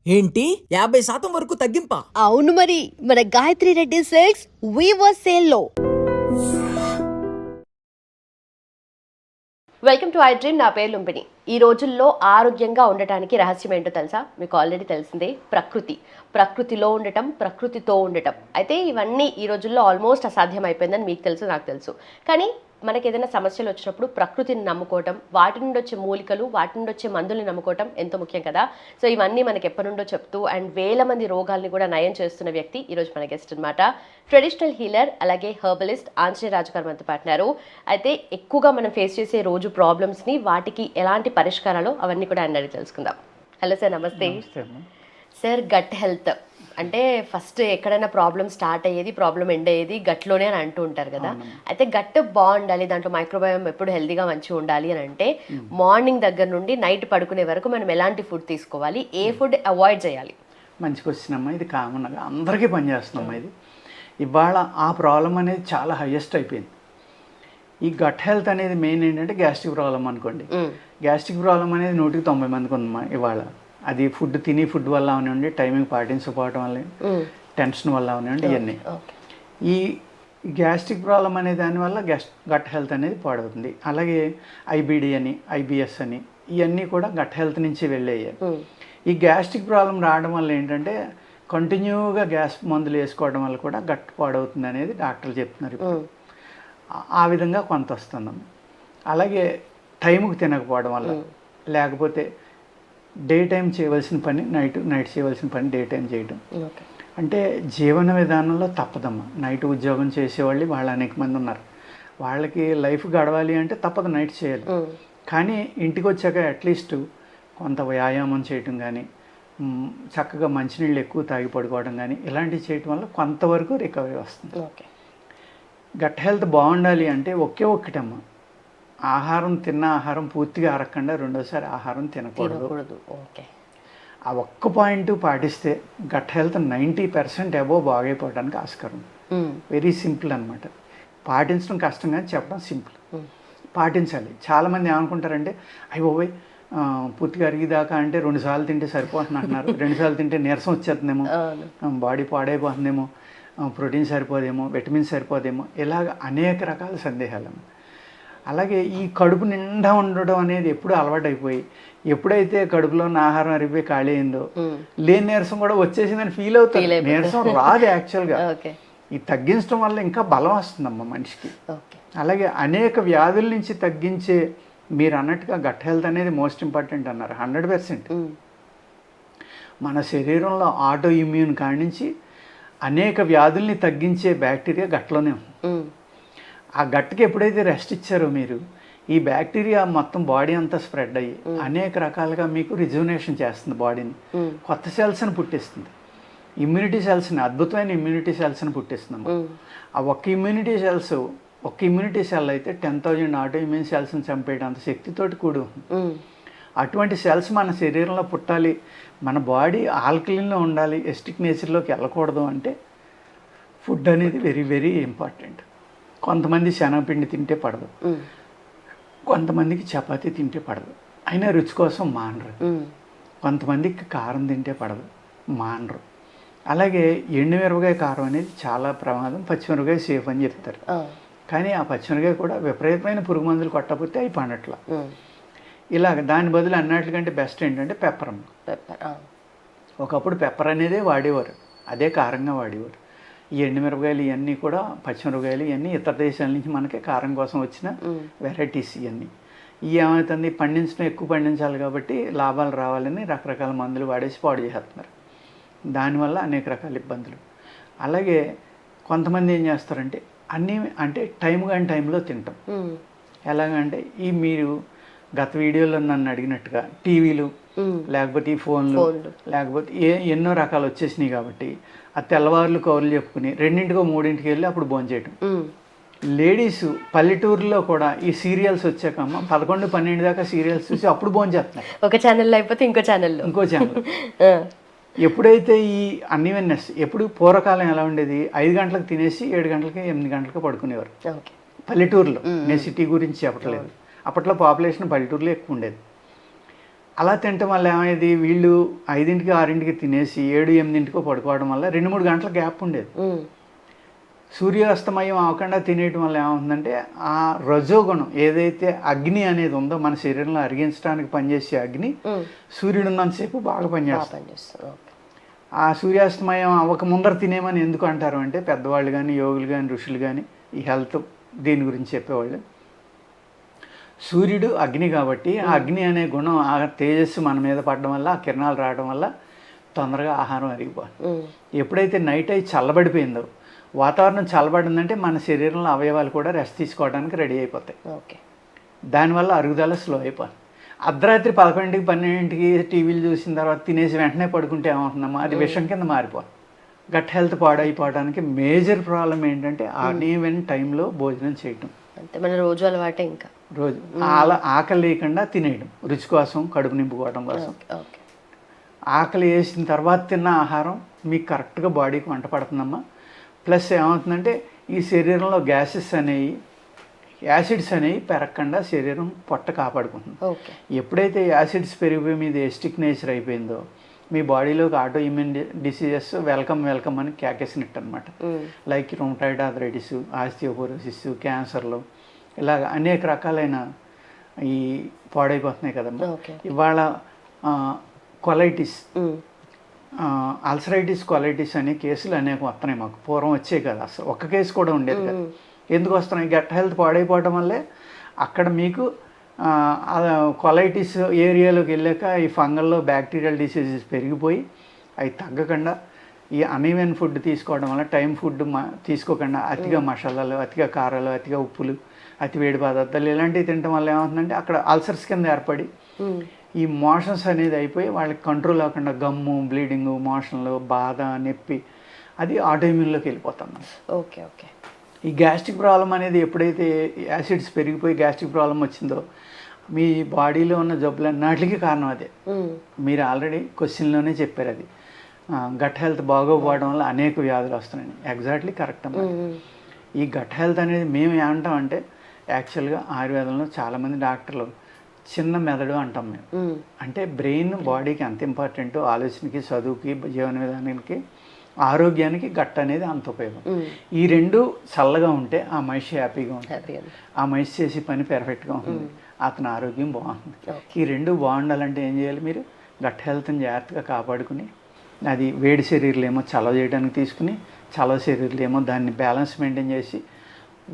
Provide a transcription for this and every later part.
ఏంటి 50% వరకు తగ్గింపా? అవును మరి మన Gayatri Reddy Silks weaver sale లో. Welcome to I Dream. నా పేరు లుంబిని. ఈ రోజుల్లో ఆరోగ్యంగా ఉండటానికి రహస్యం ఏంటో తెలుసా? మీకు ఆల్రెడీ తెలిసిందే, ప్రకృతిలో ఉండటం, ప్రకృతితో ఉండటం. అయితే ఇవన్నీ ఈ రోజుల్లో ఆల్మోస్ట్ అసాధ్యం అయిపోయిందని మీకు తెలుసు, నాకు తెలుసు. కానీ మనకి ఏదైనా సమస్యలు వచ్చినప్పుడు ప్రకృతిని నమ్ముకోవటం, వాటి నుండి వచ్చే మూలికలు, వాటి నుండి వచ్చే మందుల్ని నమ్ముకోవటం ఎంతో ముఖ్యం కదా. సో ఇవన్నీ మనకి ఎప్పటి నుండో చెప్తూ అండ్ వేల మంది రోగాల్ని కూడా నయం చేస్తున్న వ్యక్తి ఈరోజు మన గెస్ట్ అనమాట. ట్రెడిషనల్ హీలర్ అలాగే హెర్బలిస్ట్ ఆంజనేయ రాజు గారు మనతో పాటున్నారు. అయితే ఎక్కువగా మనం ఫేస్ చేసే రోజు ప్రాబ్లమ్స్ని, వాటికి ఎలాంటి పరిష్కారాలు, అవన్నీ కూడా ఆయన అడిగి తెలుసుకుందాం. హలో సార్, నమస్తే. సార్, గట్ హెల్త్ అంటే ఫస్ట్ ఎక్కడైనా ప్రాబ్లం స్టార్ట్ అయ్యేది, ప్రాబ్లం ఎండ్ అయ్యేది గట్లోనే అని అంటూ ఉంటారు కదా. అయితే గట్ బాగుండాలి, దాంట్లో మైక్రోబయోమ్ ఎప్పుడు హెల్తీగా మంచిగా ఉండాలి అని అంటే మార్నింగ్ దగ్గర నుండి నైట్ పడుకునే వరకు మనం ఎలాంటి ఫుడ్ తీసుకోవాలి, ఏ ఫుడ్ అవాయిడ్ చేయాలి? మంచి క్వశ్చన్ అమ్మా. ఇది కామన్గా అందరికీ పనిచేస్తుందమ్మా. ఇది ఇవాళ ఆ ప్రాబ్లం అనేది చాలా హైయెస్ట్ అయిపోయింది. ఈ గట్ హెల్త్ అనేది మెయిన్ ఏంటంటే గ్యాస్ట్రిక్ ప్రాబ్లం అనుకోండి. గ్యాస్ట్రిక్ ప్రాబ్లం అనేది 190 మందికి ఉందమ్మా ఇవాళ. అది ఫుడ్ వల్ల అవనివ్వండి, టైమింగ్ పాటించకపోవడం వల్ల, టెన్షన్ వల్ల అవనివ్వండి, ఇవన్నీ. ఈ గ్యాస్ట్రిక్ ప్రాబ్లం అనే దానివల్ల గట్ హెల్త్ అనేది పాడవుతుంది. అలాగే ఐబిడి అని, ఐబిఎస్ అని, ఇవన్నీ కూడా గట్ హెల్త్ నుంచి వెళ్ళేయాలి. ఈ గ్యాస్ట్రిక్ ప్రాబ్లం రావడం వల్ల ఏంటంటే కంటిన్యూగా గ్యాస్ మందులు వేసుకోవడం వల్ల కూడా గట్ పాడవుతుంది అనేది డాక్టర్లు చెప్తున్నారు. ఆ విధంగా కొంత వస్తుందమ్మా. అలాగే టైంకి తినకపోవడం వల్ల, లేకపోతే డే టైం చేయవలసిన పని నైట్ చేయవలసిన పని డే టైం చేయడం. అంటే జీవన విధానంలో తప్పదమ్మా. నైట్ ఉద్యోగం చేసేవాళ్ళు అనేక మంది ఉన్నారు. వాళ్ళకి లైఫ్ గడవాలి అంటే తప్పదు, నైట్ చేయాలి. కానీ ఇంటికి వచ్చాక అట్లీస్ట్ కొంత వ్యాయామం చేయటం కానీ, చక్కగా మంచినీళ్ళు ఎక్కువ తాగి పడుకోవడం కానీ, ఇలాంటివి చేయటం వల్ల కొంతవరకు రికవరీ వస్తుంది. గట్ హెల్త్ బాగుండాలి అంటే ఒక్కటమ్మా, తిన్న ఆహారం పూర్తిగా అరగకుండా రెండోసారి ఆహారం తినకూడదు. ఆ ఒక్క పాయింట్ పాటిస్తే గట్ హెల్త్ 90% అబోవ్ బాగైపోవడానికి ఆస్కారం. వెరీ సింపుల్ అనమాట. పాటించడం కష్టంగా, చెప్పడం సింపుల్. పాటించాలి. చాలామంది ఏమనుకుంటారంటే అయ్యోయ్ పూర్తిగా అరిగిదాకా అంటే 2 సార్లు తింటే సరిపోతుంది అంటున్నారు. 2 సార్లు తింటే నీరసం వచ్చేస్తుందేమో, బాడీ పాడైపోతుందేమో, ప్రోటీన్ సరిపోదేమో, విటమిన్ సరిపోదేమో, ఇలాగ అనేక రకాల సందేహాలు. అలాగే ఈ కడుపు నిండా ఉండడం అనేది ఎప్పుడు అలవాటైపోయి, ఎప్పుడైతే కడుపులో ఉన్న ఆహారం అరిగిపోయి ఖాళీ అయిందో, లేని నీరసం కూడా వచ్చేసిందని ఫీల్ అవుతుంది. నీరసం రాదు యాక్చువల్గా. ఈ తగ్గించడం వల్ల ఇంకా బలం వస్తుందమ్మా మనిషికి. అలాగే అనేక వ్యాధుల నుంచి తగ్గించే, మీరు అన్నట్టుగా గట్ హెల్త్ అనేది మోస్ట్ ఇంపార్టెంట్ అన్నారు. 100%. మన శరీరంలో ఆటో ఇమ్యూన్ కాడి నుంచి అనేక వ్యాధుల్ని తగ్గించే బ్యాక్టీరియా గట్లోనే ఉంది. ఆ గట్కి ఎప్పుడైతే రెస్ట్ ఇచ్చారో మీరు, ఈ బ్యాక్టీరియా మొత్తం బాడీ అంతా స్ప్రెడ్ అయ్యి అనేక రకాలుగా మీకు రిజువనేషన్ చేస్తుంది బాడీని. కొత్త సెల్స్ని పుట్టిస్తుంది. ఇమ్యూనిటీ సెల్స్ని, అద్భుతమైన ఇమ్యూనిటీ సెల్స్ని పుట్టిస్తుంది. ఆ ఒక్క ఇమ్యూనిటీ సెల్ అయితే 10,000 ఆటో ఇమ్యూన్ సెల్స్ని చంపేయడంత శక్తితోటి కూడి. అటువంటి సెల్స్ మన శరీరంలో పుట్టాలి, మన బాడీ ఆల్కలీన్లో ఉండాలి, ఎస్టిక్ నేచర్లోకి వెళ్ళకూడదు అంటే ఫుడ్ అనేది వెరీ వెరీ ఇంపార్టెంట్. కొంతమంది శనగపిండి తింటే పడదు, కొంతమందికి చపాతీ తింటే పడదు, అయినా రుచి కోసం మానరు. కొంతమందికి కారం తింటే పడదు, మానరు. అలాగే ఎండుమిరపకాయ కారం అనేది చాలా ప్రమాదం, పచ్చిమిరపకాయ సేఫ్ అని చెప్తారు. కానీ ఆ పచ్చిమిరపకాయ కూడా విపరీతమైన పురుగు మందులు కొట్టకపోతే అవి పండట్లా. ఇలాగ దాని బదులు అన్నట్లుకంటే బెస్ట్ ఏంటంటే పెప్పర్. ఒకప్పుడు పెప్పర్ అనేదే వాడేవారు, అదే కారంగా వాడేవారు. ఈ ఎండుమిరపకాయలు ఇవన్నీ కూడా, పచ్చిమిరపకాయలు ఇవన్నీ ఇతర దేశాల నుంచి మనకి కారం కోసం వచ్చిన వెరైటీస్. ఇవన్నీ ఏమవుతుంది, ఎక్కువ పండించాలి కాబట్టి లాభాలు రావాలని రకరకాల మందులు వాడేసి పాడు చేస్తున్నారు. దానివల్ల అనేక రకాల ఇబ్బందులు. అలాగే కొంతమంది ఏం చేస్తారంటే టైంలో తింటాం. ఎలాగంటే మీరు గత వీడియోలో నన్ను అడిగినట్టుగా టీవీలు, లేకపోతే ఈ ఫోన్లు, లేకపోతే ఎన్నో రకాలు వచ్చేసినాయి కాబట్టి ఆ తెల్లవారులు కౌరులు చెప్పుకుని 2 3 వెళ్ళి అప్పుడు భోంచేయటం. లేడీస్ పల్లెటూరులో కూడా ఈ సీరియల్స్ వచ్చాకమ్మ 11 12 దాకా సీరియల్స్ చూసి అప్పుడు భోంచేస్తున్నారు. ఒక ఛానల్లో అయిపోతే ఇంకో ఛానల్. ఎప్పుడైతే ఈ అన్ఈవెన్నెస్, ఎప్పుడు పూర్వకాలం ఎలా ఉండేది, 5 గంటలకు తినేసి 7 గంటలకి 8 గంటలకు పడుకునేవారు పల్లెటూరులో. నేను సిటీ గురించి చెప్పట్లేదు. అప్పట్లో పాపులేషన్ పల్లెటూరులో ఎక్కువ ఉండేది. అలా తినటం వల్ల ఏమయ్యేది, వీళ్ళు 5ంటికి 6ంటికి తినేసి 7, 8ంటికో పడుకోవడం వల్ల 2-3 గంటల గ్యాప్ ఉండేది. సూర్యాస్తమయం అవ్వకుండా తినేయటం వల్ల ఏమవుతుందంటే ఆ రజోగుణం ఏదైతే అగ్ని అనేది ఉందో మన శరీరంలో అరిగించడానికి పనిచేసే అగ్ని సూర్యుడు ఉన్నంతసేపు బాగా పనిచేస్తుంది. ఆ సూర్యాస్తమయం అవ్వక ముందర తినేమని ఎందుకు అంటారు అంటే పెద్దవాళ్ళు కానీ యోగులు కానీ ఋషులు కానీ ఈ హెల్త్ దీని గురించి చెప్పేవాళ్ళు, సూర్యుడు అగ్ని కాబట్టి ఆ అగ్ని అనే గుణం ఆ తేజస్సు మన మీద పడడం వల్ల ఆ కిరణాలు రావడం వల్ల తొందరగా ఆహారం అరిగిపోవాలి. ఎప్పుడైతే నైట్ అయి చల్లబడిపోయిందో, వాతావరణం చల్లబడిందంటే మన శరీరంలో అవయవాలు కూడా రెస్ట్ తీసుకోవడానికి రెడీ అయిపోతాయి. దానివల్ల అరుగుదల స్లో అయిపోవాలి. అర్ధరాత్రి 11ంటికి 12ంటికి టీవీలు చూసిన తర్వాత తినేసి వెంటనే పడుకుంటే ఏమవుతుందమ్మా, అది విషం కింద మారిపోవాలి. గట్ హెల్త్ పాడైపోవడానికి మేజర్ ప్రాబ్లం ఏంటంటే అన్ఈవెన్ టైంలో భోజనం చేయటం. అంటే మన రోజు అలవాటే, ఇంకా రోజు అలా ఆకలి లేకుండా తినేయడం, రుచి కోసం, కడుపు నింపుకోవడం కోసం. ఆకలి వేసిన తర్వాత తిన్న ఆహారం మీకు కరెక్ట్గా బాడీకి వంట పడుతుందమ్మా. ప్లస్ ఏమవుతుందంటే ఈ శరీరంలో గ్యాసెస్ అనేవి, యాసిడ్స్ అనేవి పెరగకుండా శరీరం పొట్ట కాపాడుకుంటుంది. ఎప్పుడైతే యాసిడ్స్ పెరిగిపోయి మీద ఎస్టిక్ నేచర్ అయిపోయిందో మీ బాడీలోకి ఆటో ఇమ్యూన్ డిసీజెస్ వెల్కమ్ అని కేకేసినట్టు అనమాట. లైక్ రొమటాయిడ్ ఆర్థరైటిస్, ఆస్టియోపోరోసిస్, క్యాన్సర్లు, ఇలాగ అనేక రకాలైన ఈ పాడైపోతున్నాయి కదమ్మా. ఇవాళ కొలైటిస్, అల్సరైటిస్, కొలైటిస్ అనే కేసులు అనేక వస్తున్నాయి మాకు. పూర్వం వచ్చాయి కదా, అసలు ఒక్క కేసు కూడా ఉండేది కదా. ఎందుకు వస్తున్నాయి? గట్ హెల్త్ పాడైపోవడం వల్లే. అక్కడ మీకు కొలైటిస్ ఏరియాలోకి వెళ్ళాక ఈ ఫంగల్లో బ్యాక్టీరియల్ డిసీజెస్ పెరిగిపోయి అవి తగ్గకుండా ఈ అన్ఈవెన్ ఫుడ్ తీసుకోవడం వల్ల, టైం ఫుడ్ తీసుకోకుండా అతిగా మసాలాలు, అతిగా కారాలు, అతిగా ఉప్పులు, అతి వేడి పదార్థాలు ఇలాంటివి తినడం వల్ల ఏమవుతుందంటే అక్కడ అల్సర్స్ కింద ఏర్పడి ఈ మోషన్స్ అనేది అయిపోయి వాళ్ళకి కంట్రోల్ అవ్వకుండా గమ్ము, బ్లీడింగు, మోషన్లు, బాధ, నొప్పి, అది ఆటోఇమ్యూన్లోకి వెళ్ళిపోతాం. ఈ గ్యాస్ట్రిక్ ప్రాబ్లం అనేది ఎప్పుడైతే యాసిడ్స్ పెరిగిపోయి గ్యాస్ట్రిక్ ప్రాబ్లం వచ్చిందో మీ బాడీలో ఉన్న జబ్బులన్నిటికీ కారణం అదే. మీరు ఆల్రెడీ క్వశ్చన్లోనే చెప్పారు, అది గట్ హెల్త్ బాగోపోవడం వల్ల అనేక వ్యాధులు వస్తున్నాయి. ఎగ్జాక్ట్లీ కరెక్ట్ అమ్మా. ఈ గట్ హెల్త్ అనేది మేము ఏమంటామంటే యాక్చువల్గా ఆయుర్వేదంలో చాలామంది డాక్టర్లు చిన్న మెదడు అంటాం మేము. అంటే బ్రెయిన్ బాడీకి ఎంత ఇంపార్టెంట్, ఆలోచనకి, చదువుకి, జీవన విధానానికి, ఆరోగ్యానికి గట్ అనేది అంత ఉపయోగం. ఈ రెండు చల్లగా ఉంటే ఆ మనిషి హ్యాపీగా ఉంటుంది, ఆ మనిషి చేసే పని పెర్ఫెక్ట్గా ఉంటుంది, అతని ఆరోగ్యం బాగుంటుంది. ఈ రెండు బాగుండాలంటే ఏం చేయాలి? మీరు గట్ హెల్త్ని జాగ్రత్తగా కాపాడుకుని, అది వేడి శరీరాలు ఏమో చలవ చేయడానికి తీసుకుని, చలవ శరీరాలు ఏమో దాన్ని బ్యాలెన్స్ మెయింటైన్ చేసి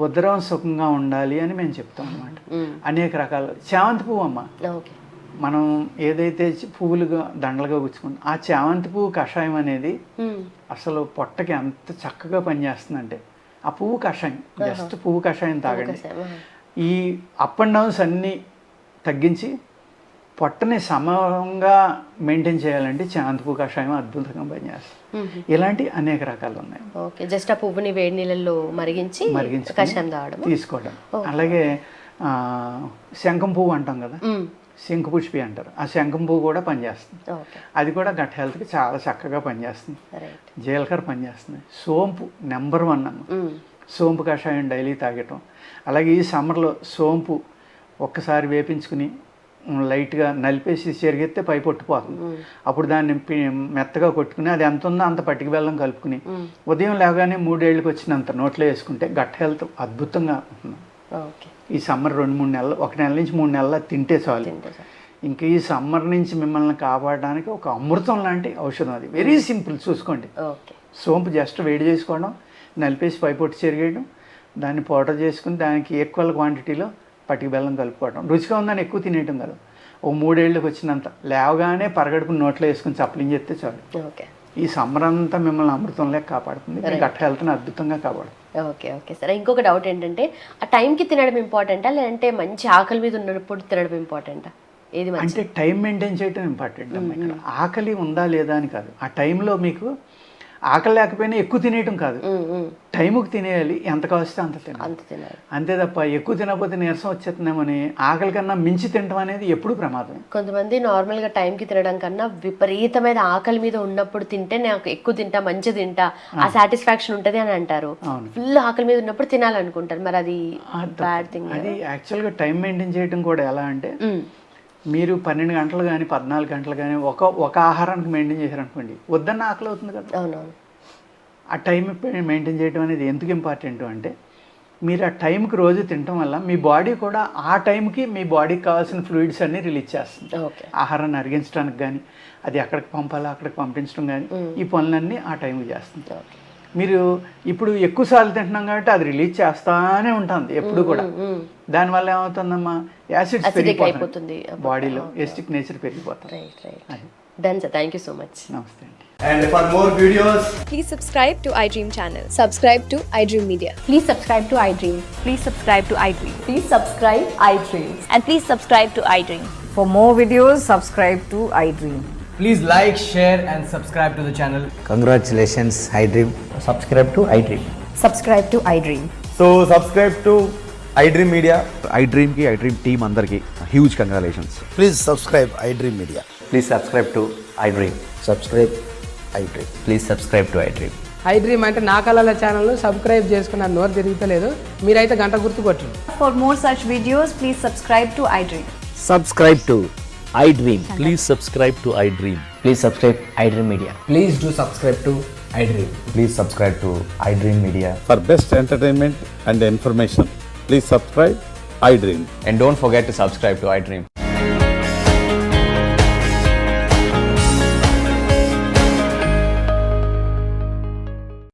ఉదరం సుఖంగా ఉండాలి అని మేము చెప్తాం అన్నమాట. అనేక రకాల చామంతి పువ్వు అమ్మ, మనం ఏదైతే పువ్వులుగా దండలుగా గుచ్చుకుంటాం, ఆ చామంతి పువ్వు కషాయం అనేది అసలు పొట్టకి ఎంత చక్కగా పనిచేస్తుందంటే, ఆ పువ్వు కషాయం, జస్ట్ పువ్వు కషాయం తాగండి. ఈ అప్ అండ్ డౌన్స్ అన్నీ తగ్గించి పొట్టని సమంగా మెయింటైన్ చేయాలంటే చామంతి పువ్వు కషాయం అద్భుతంగా పనిచేస్తుంది. ఇలాంటి అనేక రకాలు ఉన్నాయి. జస్ట్ ఆ పువ్వుని వేడి నీళ్ళల్లో మరిగించి కషాయం తాగడం, తీసుకోవడం. అలాగే శంఖం పువ్వు అంటాం కదా, శంఖపుష్పి అంటారు, ఆ శంఖం పువ్వు కూడా పనిచేస్తుంది. అది కూడా గట్ హెల్త్కి చాలా చక్కగా పనిచేస్తుంది. జీలకర్ర పనిచేస్తుంది. సోంపు నెంబర్ 1 అమ్మ. సోంపు కషాయం డైలీ తాగటం. అలాగే ఈ సమ్మర్లో సోంపు ఒక్కసారి వేపించుకుని లైట్గా నలిపేసి చెరిగితే పై పొట్టుపోతుంది. అప్పుడు దాన్ని మెత్తగా కొట్టుకుని అది ఎంత ఉందో అంత పట్టిక బెల్లం కలుపుకుని ఉదయం లేవగానే 3 ఏళ్ళకి వచ్చినంత నోట్లో వేసుకుంటే గట్ హెల్త్ అద్భుతంగా ఉంటుంది. ఈ సమ్మర్ 2-3 నెలలు, 1 నెల నుంచి 3 నెలలు తింటే చాలు. ఇంకా ఈ సమ్మర్ నుంచి మిమ్మల్ని కాపాడడానికి ఒక అమృతం లాంటి ఔషధం అది. వెరీ సింపుల్, చూసుకోండి. సోంపు జస్ట్ వేడి చేసుకోవడం, నలిపేసి పైపొట్టు చెరిగేయడం, దాన్ని పౌడర్ చేసుకుని దానికి ఈక్వల్ క్వాంటిటీలో పట్టిక బెల్లం కలుపుకోవడం. రుచిగా ఉందని ఎక్కువ తినేయటం కదా, ఓ 3 ఏళ్ళకి వచ్చినంత లేవగానే పరగడుపుని నోట్లో వేసుకుని చప్పలింగ్ చేస్తే చాలు. ఈ సమ్మర్ అంతా మిమ్మల్ని అమృతంలో కాపాడుతుంది, గట్ హెల్త్ని అద్భుతంగా కాపాడుతుంది. ఓకే సరే. ఇంకొక డౌట్ ఏంటంటే, ఆ టైంకి తినడం ఇంపార్టెంటా లేదంటే మంచి ఆకలి మీద ఉన్నప్పుడు తినడం ఇంపార్టెంటా? ఏది అంటే టైం మెయింటైన్ చేయడం ఇంపార్టెంట్ అమ్మ. ఇక్కడ ఆకలి ఉందా లేదా అని కాదు, ఆ టైంలో మీకు ఆకలి లేకపోయినా ఎక్కువ తినేయటం కాదు, టైంకి తినేయాలి, ఎంత కావస్తే అంత తినాలి. అంతే తప్ప ఎక్కువ తినకపోతే నీరసం వచ్చేస్తున్నామని ఆకలి కన్నా మించి తినడం అనేది ఎప్పుడు ప్రమాదం. కొంతమంది నార్మల్గా టైంకి తినడం కన్నా విపరీతమైన ఆకలి మీద ఉన్నప్పుడు తింటే నాకు ఎక్కువ తింటా, మంచి తింటా, ఆ సాటిస్ఫాక్షన్ ఉంటుంది అని అంటారు. ఫుల్ ఆకలి మీద ఉన్నప్పుడు తినాలనుకుంటారు, మరి అది బ్యాడ్ థింగ్. అది యాక్చువల్గా టైం మెయింటైన్ చేయడం కూడా ఎలా అంటే, మీరు 12 గంటలు కానీ 14 గంటలు కానీ ఒక ఆహారానికి మెయింటైన్ చేశారనుకోండి, వద్దన్న ఆకలి అవుతుంది కదా. అవునవును. ఆ టైం మెయింటైన్ చేయడం అనేది ఎందుకు ఇంపార్టెంట్ అంటే, మీరు ఆ టైంకి రోజు తినటం వల్ల మీ బాడీ కూడా ఆ టైంకి మీ బాడీకి కావాల్సిన ఫ్లూయిడ్స్ అన్నీ రిలీజ్ చేస్తుంది. ఓకే. ఆహారాన్ని అరిగించడానికి కానీ, అది ఎక్కడికి పంపాలో అక్కడికి పంపించడం కానీ, ఈ పనులన్నీ ఆ టైంకి చేస్తుంది. మీరు ఇప్పుడు ఎక్కువసార్లు తింటున్నాం కాబట్టి అది రిలీజ్ చేస్తానే ఉంటుంది ఎప్పుడు కూడా. దానివల్ల ఏమవుతుందమ్మా, యాసిడ్స్ పెరిగిపోతుంది బాడీలో, ఎసిడిక్ నేచర్ పెరిగిపోతుంది. Right right. Done sir, thank you so much. నమస్తే అండి. And for more videos, Please subscribe to iDream channel. Subscribe to iDream Media. Please subscribe to iDream. Please subscribe to iDream. Please subscribe iDream. And please subscribe to iDream. For more videos, subscribe to iDream. please like, share, and subscribe to the channel. Congratulations, iDream. Subscribe to iDream. Subscribe to iDream. So subscribe to iDream Media. iDream ki iDream team andarki huge congratulations. Please subscribe iDream Media. Please subscribe to iDream. Subscribe iDream. Please subscribe to iDream. iDream అంటే నా కళల channel subscribe చేసుకున్న నోరు తిరుగుతలేదు, మీరైతే గంట గుర్తు కొట్టండి. For more such videos, please subscribe to iDream. Subscribe to iDream. Please subscribe to iDream. Please subscribe iDream Media. Please do subscribe to iDream. Please subscribe to iDream Media. For best entertainment and information, please subscribe iDream. And don't forget to subscribe to iDream.